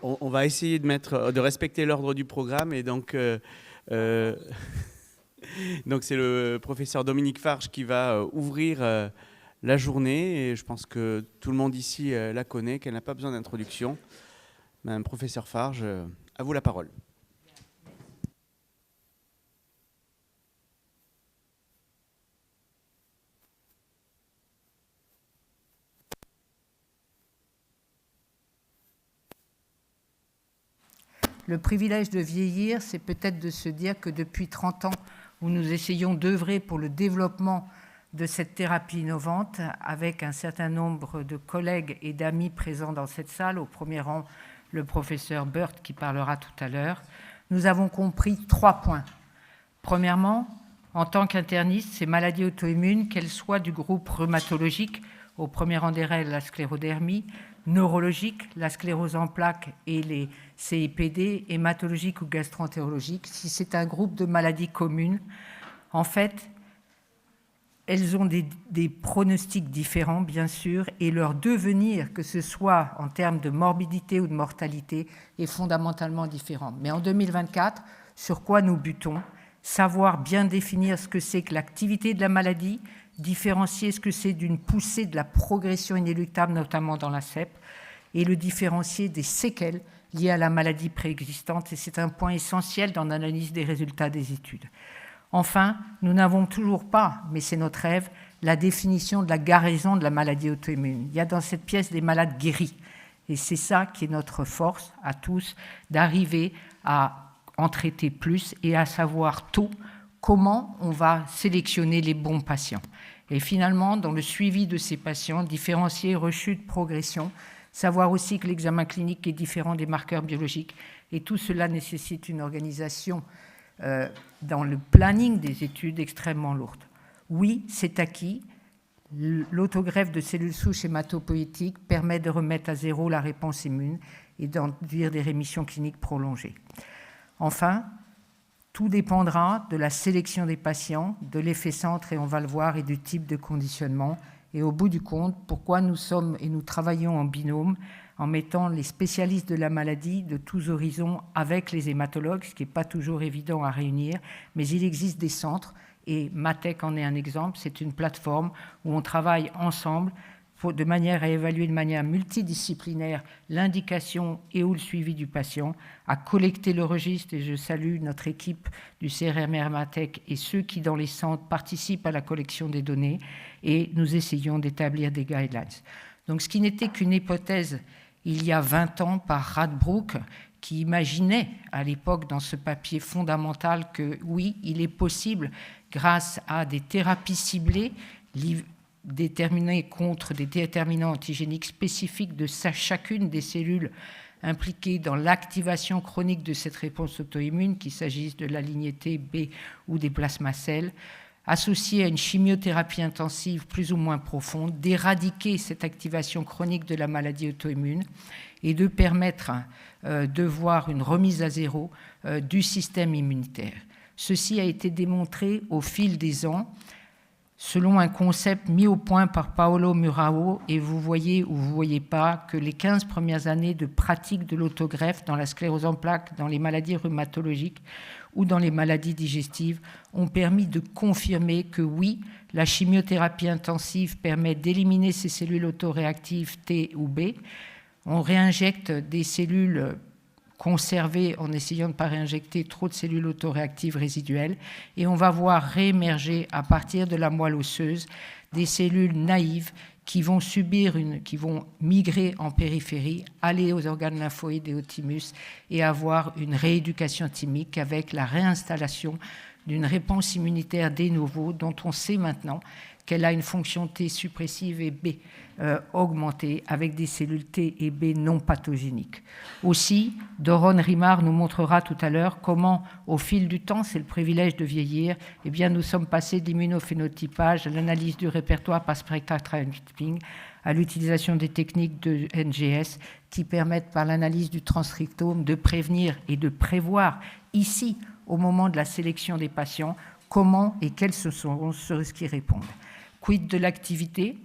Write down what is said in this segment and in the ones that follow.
On va essayer de respecter l'ordre du programme et donc donc c'est le professeur Dominique Farge qui va ouvrir la journée et je pense que tout le monde ici la connaît, qu'elle n'a pas besoin d'introduction. Madame professeur Farge, à vous la parole. Le privilège de vieillir, c'est peut-être de se dire que depuis 30 ans, où nous essayons d'œuvrer pour le développement de cette thérapie innovante, avec un certain nombre de collègues et d'amis présents dans cette salle, au premier rang le professeur Burt qui parlera tout à l'heure, nous avons compris 3 points. Premièrement, en tant qu'interniste, ces maladies auto-immunes, qu'elles soient du groupe rhumatologique, au premier rang des règles, la sclérodermie, neurologique, la sclérose en plaques et les CIPD, hématologique ou gastro-entérologique, si c'est un groupe de maladies communes, en fait, elles ont des pronostics différents, bien sûr, et leur devenir, que ce soit en termes de morbidité ou de mortalité, est fondamentalement différent. Mais en 2024, sur quoi nous butons ? Savoir bien définir ce que c'est que l'activité de la maladie, différencier ce que c'est d'une poussée de la progression inéluctable, notamment dans la CEP, et le différencier des séquelles liées à la maladie préexistante. Et c'est un point essentiel dans l'analyse des résultats des études. Enfin, nous n'avons toujours pas, mais c'est notre rêve, la définition de la guérison de la maladie auto-immune. Il y a dans cette pièce des malades guéris. Et c'est ça qui est notre force à tous, d'arriver à en traiter plus et à savoir tôt comment on va sélectionner les bons patients. Et finalement, dans le suivi de ces patients, différencier rechute, progression, savoir aussi que l'examen clinique est différent des marqueurs biologiques. Et tout cela nécessite une organisation dans le planning des études extrêmement lourde. Oui, c'est acquis. L'autogreffe de cellules souches hématopoïétiques permet de remettre à zéro la réponse immune et d'induire des rémissions cliniques prolongées. Enfin, tout dépendra de la sélection des patients, de l'effet centre, et on va le voir, et du type de conditionnement. Et au bout du compte, pourquoi nous sommes et nous travaillons en binôme, en mettant les spécialistes de la maladie de tous horizons avec les hématologues, ce qui n'est pas toujours évident à réunir, mais il existe des centres, et Matec en est un exemple, c'est une plateforme où on travaille ensemble de manière à évaluer de manière multidisciplinaire l'indication et ou le suivi du patient, à collecter le registre, et je salue notre équipe du CRMR Matec et ceux qui, dans les centres, participent à la collection des données, et nous essayons d'établir des guidelines. Donc ce qui n'était qu'une hypothèse il y a 20 ans par Radbrook, qui imaginait à l'époque dans ce papier fondamental que oui, il est possible, grâce à des thérapies ciblées, déterminées contre des déterminants antigéniques spécifiques de chacune des cellules impliquées dans l'activation chronique de cette réponse auto-immune, qu'il s'agisse de la lignée T, B ou des plasmacelles, associée à une chimiothérapie intensive plus ou moins profonde, d'éradiquer cette activation chronique de la maladie auto-immune et de permettre de voir une remise à zéro du système immunitaire. Ceci a été démontré au fil des ans selon un concept mis au point par Paolo Murao, et vous voyez ou vous ne voyez pas que les 15 premières années de pratique de l'autogreffe dans la sclérose en plaques, dans les maladies rhumatologiques ou dans les maladies digestives ont permis de confirmer que oui, la chimiothérapie intensive permet d'éliminer ces cellules autoréactives T ou B. On réinjecte des cellules conservées en essayant de ne pas réinjecter trop de cellules autoréactives résiduelles, et on va voir réémerger à partir de la moelle osseuse des cellules naïves qui vont qui vont migrer en périphérie, aller aux organes lymphoïdes et au thymus, et avoir une rééducation thymique avec la réinstallation d'une réponse immunitaire de novo, dont on sait maintenant qu'elle a une fonction T suppressive et B augmentée avec des cellules T et B non pathogéniques. Aussi, Doron Rimard nous montrera tout à l'heure comment, au fil du temps, c'est le privilège de vieillir, eh bien, nous sommes passés de l'immunophénotypage à l'analyse du répertoire par spectral typing, à l'utilisation des techniques de NGS qui permettent, par l'analyse du transcriptome, de prévenir et de prévoir ici, au moment de la sélection des patients, comment et quels sont ceux qui répondent. Quid de l'activité ?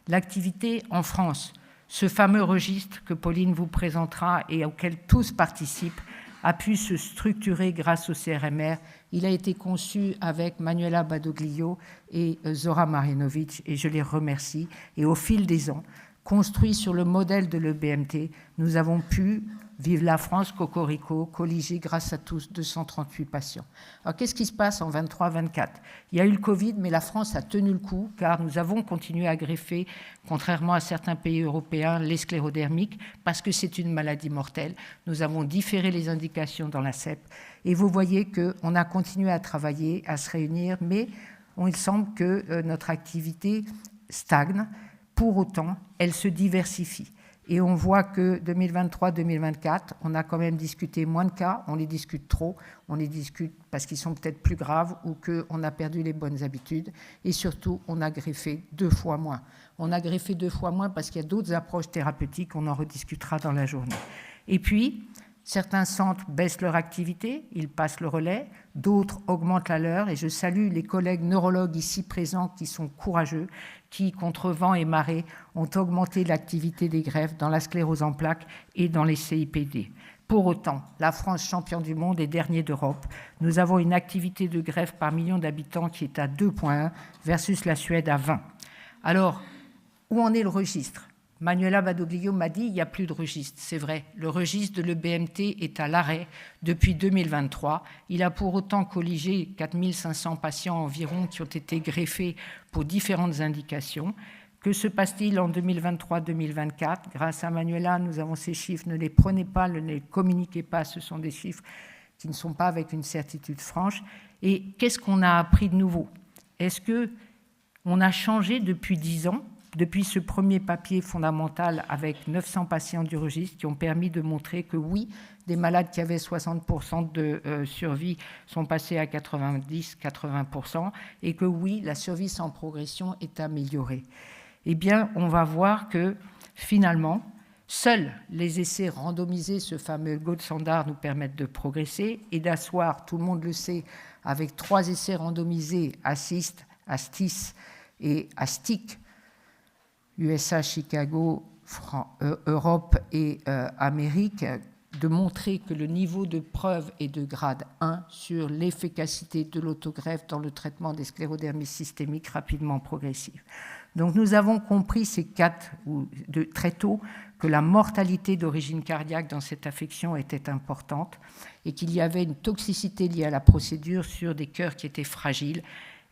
L'activité en France, Ce fameux registre que Pauline vous présentera et auquel tous participent a pu se structurer grâce au CRMR. Il a été conçu avec Manuela Badoglio et Zora Marinovic, et je les remercie. Et au fil des ans, construit sur le modèle de l'EBMT, nous avons pu, vive la France, cocorico, colliger grâce à tous 238 patients. Alors qu'est-ce qui se passe en 23-24 ? Il y a eu le Covid, mais la France a tenu le coup, car nous avons continué à greffer, contrairement à certains pays européens, les sclérodermiques, parce que c'est une maladie mortelle. Nous avons différé les indications dans la CEP, et vous voyez qu'on a continué à travailler, à se réunir, mais il semble que notre activité stagne. Pour autant, elle se diversifie. Et on voit que 2023-2024, on a quand même discuté moins de cas, on les discute trop, on les discute parce qu'ils sont peut-être plus graves ou qu'on a perdu les bonnes habitudes. Et surtout, on a greffé 2 fois moins. On a greffé 2 fois moins parce qu'il y a d'autres approches thérapeutiques, on en rediscutera dans la journée. Et puis, certains centres baissent leur activité, ils passent le relais, d'autres augmentent la leur, et je salue les collègues neurologues ici présents qui sont courageux, qui, contre vent et marée, ont augmenté l'activité des greffes dans la sclérose en plaques et dans les CIPD. Pour autant, la France, champion du monde et dernier d'Europe, nous avons une activité de greffe par million d'habitants qui est à 2,1 versus la Suède à 20. Alors, où en est le registre ? Manuela Badoglio m'a dit qu'il n'y a plus de registre. C'est vrai, le registre de l'EBMT est à l'arrêt depuis 2023. Il a pour autant colligé 4500 patients environ qui ont été greffés pour différentes indications. Que se passe-t-il en 2023-2024 ? Grâce à Manuela, nous avons ces chiffres. Ne les prenez pas, ne les communiquez pas. Ce sont des chiffres qui ne sont pas avec une certitude franche. Et qu'est-ce qu'on a appris de nouveau ? Est-ce qu'on a changé depuis 10 ans ? Depuis ce premier papier fondamental avec 900 patients du registre qui ont permis de montrer que oui, des malades qui avaient 60% de survie sont passés à 90-80% et que oui, la survie sans progression est améliorée. Eh bien, on va voir que finalement, seuls les essais randomisés, ce fameux gold standard, nous permettent de progresser et d'asseoir, tout le monde le sait, avec 3 essais randomisés, ASSIST, ASTIS et ASTIC, USA, Chicago, Europe et Amérique, de montrer que le niveau de preuve est de grade 1 sur l'efficacité de l'autogreffe dans le traitement des sclérodermies systémiques rapidement progressives. Donc nous avons compris très tôt que la mortalité d'origine cardiaque dans cette affection était importante et qu'il y avait une toxicité liée à la procédure sur des cœurs qui étaient fragiles.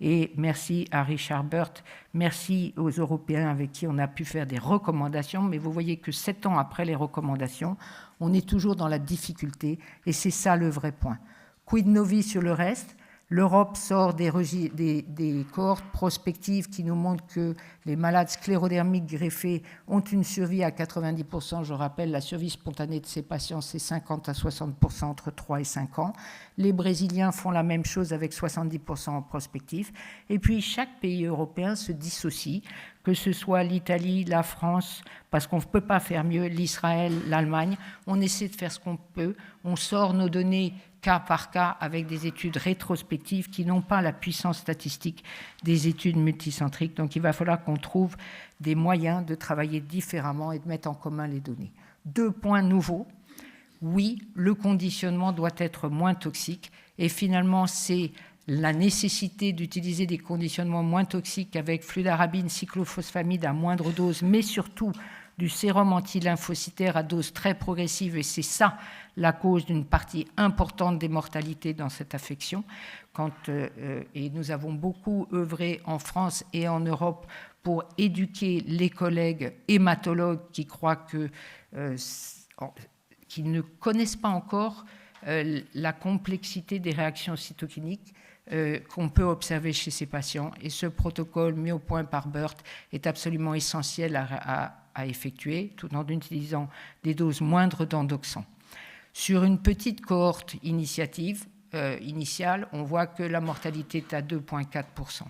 Et merci à Richard Burt, merci aux Européens avec qui on a pu faire des recommandations, mais vous voyez que 7 ans après les recommandations, on est toujours dans la difficulté, et c'est ça le vrai point. Quid novi sur le reste ? L'Europe sort des cohortes prospectives qui nous montrent que les malades sclérodermiques greffés ont une survie à 90%. Je rappelle, la survie spontanée de ces patients, c'est 50 à 60% entre 3 et 5 ans. Les Brésiliens font la même chose avec 70% en prospectif. Et puis, chaque pays européen se dissocie, que ce soit l'Italie, la France, parce qu'on ne peut pas faire mieux, l'Israël, l'Allemagne. On essaie de faire ce qu'on peut. On sort nos données cas par cas avec des études rétrospectives qui n'ont pas la puissance statistique des études multicentriques. Donc il va falloir qu'on trouve des moyens de travailler différemment et de mettre en commun les données. 2 points nouveaux. Oui, le conditionnement doit être moins toxique et finalement c'est la nécessité d'utiliser des conditionnements moins toxiques avec fludarabine, cyclophosphamide à moindre dose, mais surtout du sérum anti-lymphocytaire à dose très progressive, et c'est ça la cause d'une partie importante des mortalités dans cette affection. Et nous avons beaucoup œuvré en France et en Europe pour éduquer les collègues hématologues qui croient qui ne connaissent pas encore la complexité des réactions cytokiniques qu'on peut observer chez ces patients. Et ce protocole mis au point par Burt est absolument essentiel à effectuer, tout en utilisant des doses moindres d'endoxan. Sur une petite cohorte initiative, initiale, on voit que la mortalité est à 2,4%.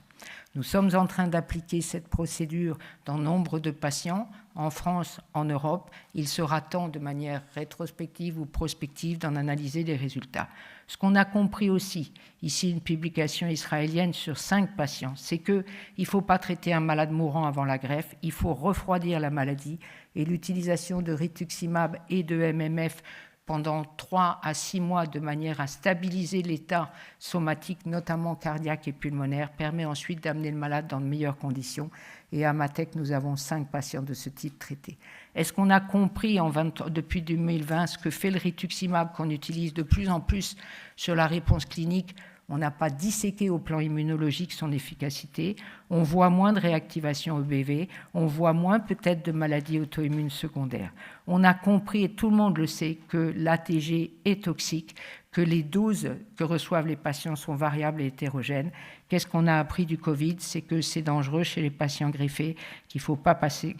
Nous sommes en train d'appliquer cette procédure dans nombre de patients, en France, en Europe. Il sera temps, de manière rétrospective ou prospective, d'en analyser les résultats. Ce qu'on a compris aussi, ici une publication israélienne sur 5 patients, c'est qu'il ne faut pas traiter un malade mourant avant la greffe, il faut refroidir la maladie, et l'utilisation de rituximab et de MMF pendant 3 à 6 mois de manière à stabiliser l'état somatique, notamment cardiaque et pulmonaire, permet ensuite d'amener le malade dans de meilleures conditions. Et à Matec, nous avons 5 patients de ce type traités. Est-ce qu'on a compris depuis 2020 ce que fait le rituximab qu'on utilise de plus en plus sur la réponse clinique? On n'a pas disséqué au plan immunologique son efficacité, on voit moins de réactivation EBV, on voit moins peut-être de maladies auto-immunes secondaires. On a compris, et tout le monde le sait, que l'ATG est toxique, que les doses que reçoivent les patients sont variables et hétérogènes. Qu'est-ce qu'on a appris du Covid? C'est que c'est dangereux chez les patients greffés, qu'il ne faut pas passer,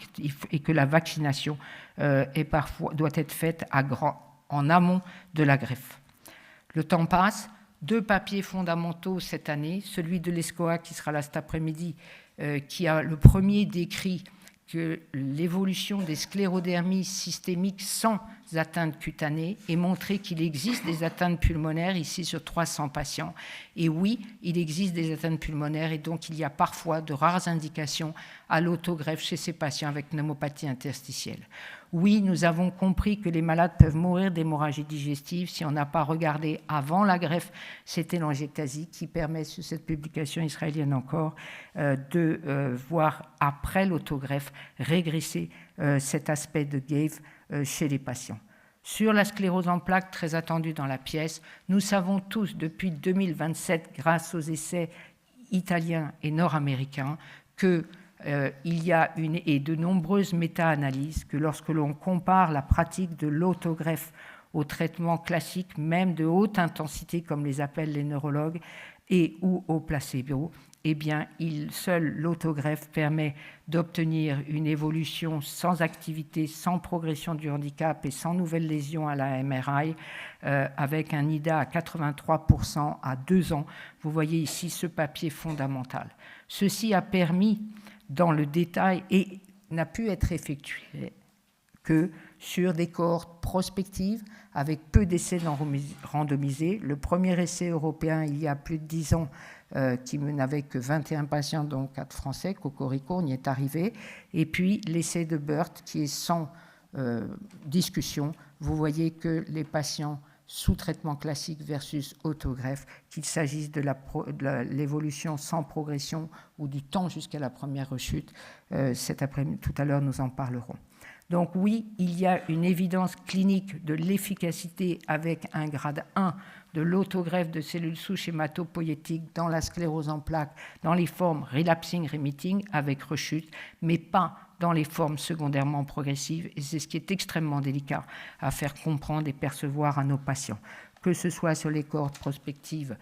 et que la vaccination doit être faite en amont de la greffe. Le temps passe. 2 papiers fondamentaux cette année, celui de l'ESCOA qui sera là cet après-midi, qui a le premier décrit que l'évolution des sclérodermies systémiques sans atteinte cutanée et montré qu'il existe des atteintes pulmonaires ici sur 300 patients. Et oui, il existe des atteintes pulmonaires et donc il y a parfois de rares indications à l'autogreffe chez ces patients avec pneumopathie interstitielle. Oui, nous avons compris que les malades peuvent mourir d'hémorragie digestive si on n'a pas regardé avant la greffe cette télangiectasie qui permet, sur cette publication israélienne encore, de voir après l'autogreffe régresser cet aspect de GAVE chez les patients. Sur la sclérose en plaques, très attendue dans la pièce, nous savons tous depuis 2027, grâce aux essais italiens et nord-américains, que il y a et de nombreuses méta-analyses que lorsque l'on compare la pratique de l'autogreffe au traitement classique, même de haute intensité, comme les appellent les neurologues, et ou au placebo, eh bien, seul l'autogreffe permet d'obtenir une évolution sans activité, sans progression du handicap et sans nouvelles lésions à la MRI, avec un IDA à 83% à 2 ans. Vous voyez ici ce papier fondamental. Ceci a permis, dans le détail, et n'a pu être effectué que sur des cohortes prospectives avec peu d'essais randomisés. Le premier essai européen, il y a plus de 10 ans, qui n'avait que 21 patients, dont 4 Français, Cocorico, on y est arrivé. Et puis l'essai de Burt, qui est sans discussion. Vous voyez que les patients sous traitement classique versus autogreffe, qu'il s'agisse de l'évolution sans progression ou du temps jusqu'à la première rechute, tout à l'heure nous en parlerons. Donc oui, il y a une évidence clinique de l'efficacité avec un grade 1 de l'autogreffe de cellules souches hématopoïétiques dans la sclérose en plaques, dans les formes relapsing-remitting avec rechute, mais pas dans les formes secondairement progressives. Et c'est ce qui est extrêmement délicat à faire comprendre et percevoir à nos patients, que ce soit sur les cohortes prospectives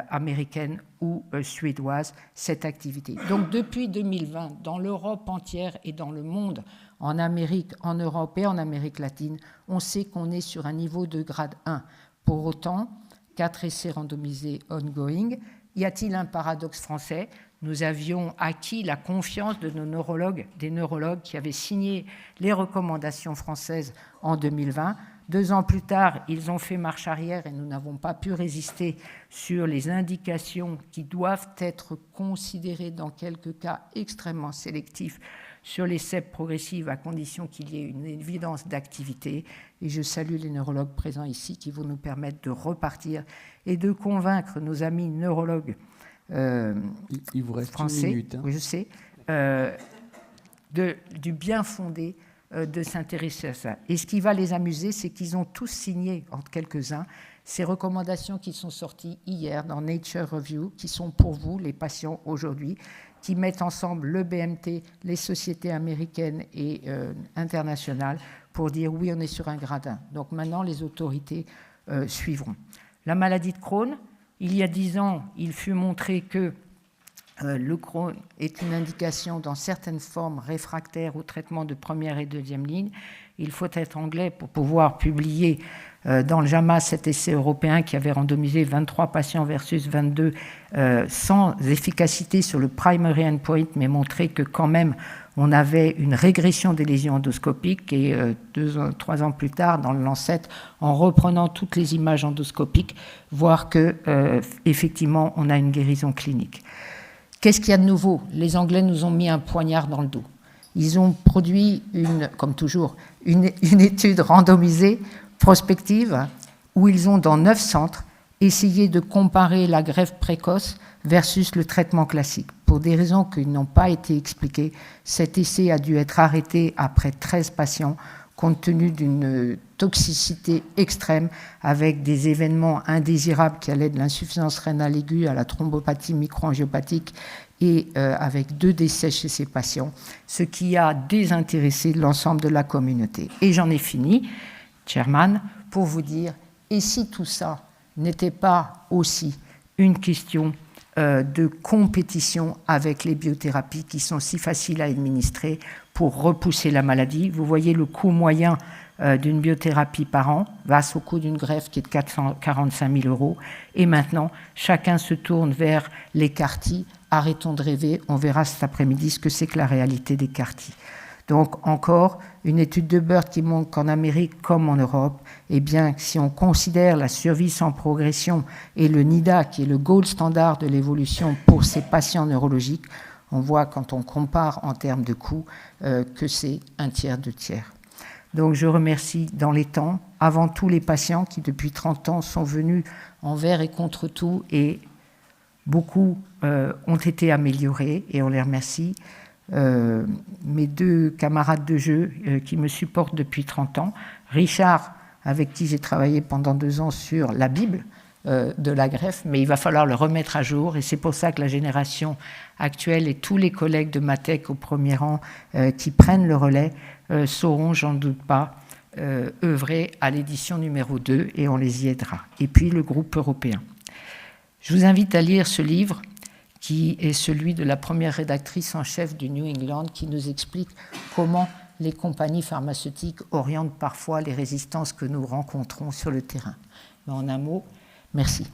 américaines ou suédoises, cette activité. Donc depuis 2020, dans l'Europe entière et dans le monde, en Amérique, en Europe et en Amérique latine, on sait qu'on est sur un niveau de grade 1. Pour autant, 4 essais randomisés ongoing. Y a-t-il un paradoxe français? Nous avions acquis la confiance de nos neurologues, des neurologues qui avaient signé les recommandations françaises en 2020. 2 ans plus tard, ils ont fait marche arrière et nous n'avons pas pu résister sur les indications qui doivent être considérées dans quelques cas extrêmement sélectifs sur les CEP progressives à condition qu'il y ait une évidence d'activité. Et je salue les neurologues présents ici qui vont nous permettre de repartir et de convaincre nos amis neurologues il vous reste français, 1 minute, hein. Oui, je sais, du bien fondé de s'intéresser à ça. Et ce qui va les amuser, c'est qu'ils ont tous signé, entre quelques-uns, ces recommandations qui sont sorties hier dans Nature Review, qui sont pour vous, les patients, aujourd'hui, qui mettent ensemble le BMT, les sociétés américaines et internationales, pour dire oui, on est sur un grade 1. Donc maintenant, les autorités suivront. La maladie de Crohn, il y a 10 ans, il fut montré que Le Crohn est une indication dans certaines formes réfractaires au traitement de première et deuxième ligne. Il faut être anglais pour pouvoir publier dans le JAMA cet essai européen qui avait randomisé 23 patients versus 22 sans efficacité sur le primary endpoint, mais montré que quand même on avait une régression des lésions endoscopiques. Et 3 ans plus tard, dans le Lancet, en reprenant toutes les images endoscopiques, voir que effectivement on a une guérison clinique. Qu'est-ce qu'il y a de nouveau? Les Anglais nous ont mis un poignard dans le dos. Ils ont produit, comme toujours, une étude randomisée, prospective, où ils ont, dans 9 centres, essayé de comparer la greffe précoce versus le traitement classique. Pour des raisons qui n'ont pas été expliquées, cet essai a dû être arrêté après 13 patients, compte tenu d'une toxicité extrême, avec des événements indésirables qui allaient de l'insuffisance rénale aiguë à la thrombopathie microangiopathique et avec 2 décès chez ces patients, ce qui a désintéressé l'ensemble de la communauté. Et j'en ai fini, Chairman, pour vous dire, et si tout ça n'était pas aussi une question de compétition avec les biothérapies qui sont si faciles à administrer pour repousser la maladie. Vous voyez le coût moyen d'une biothérapie par an face au coût d'une greffe qui est de 445 000 €. Et maintenant, chacun se tourne vers les CAR-T. Arrêtons de rêver, on verra cet après-midi ce que c'est que la réalité des CAR-T. Donc encore une étude de Bird qui montre qu'en Amérique comme en Europe, eh bien, si on considère la survie sans progression et le NIDA qui est le gold standard de l'évolution pour ces patients neurologiques, on voit quand on compare en termes de coûts que c'est 1/3, 2/3. Donc je remercie dans les temps avant tout les patients qui depuis 30 ans sont venus envers et contre tout et beaucoup ont été améliorés et on les remercie. Mes 2 camarades de jeu qui me supportent depuis 30 ans, Richard, avec qui j'ai travaillé pendant 2 ans sur la Bible de la greffe, mais il va falloir le remettre à jour, et c'est pour ça que la génération actuelle et tous les collègues de Matec au premier rang qui prennent le relais sauront, j'en doute pas, œuvrer à l'édition numéro 2, et on les y aidera. Et puis le groupe européen. Je vous invite à lire ce livre, qui est celui de la première rédactrice en chef du New England, qui nous explique comment les compagnies pharmaceutiques orientent parfois les résistances que nous rencontrons sur le terrain. Mais en un mot, merci.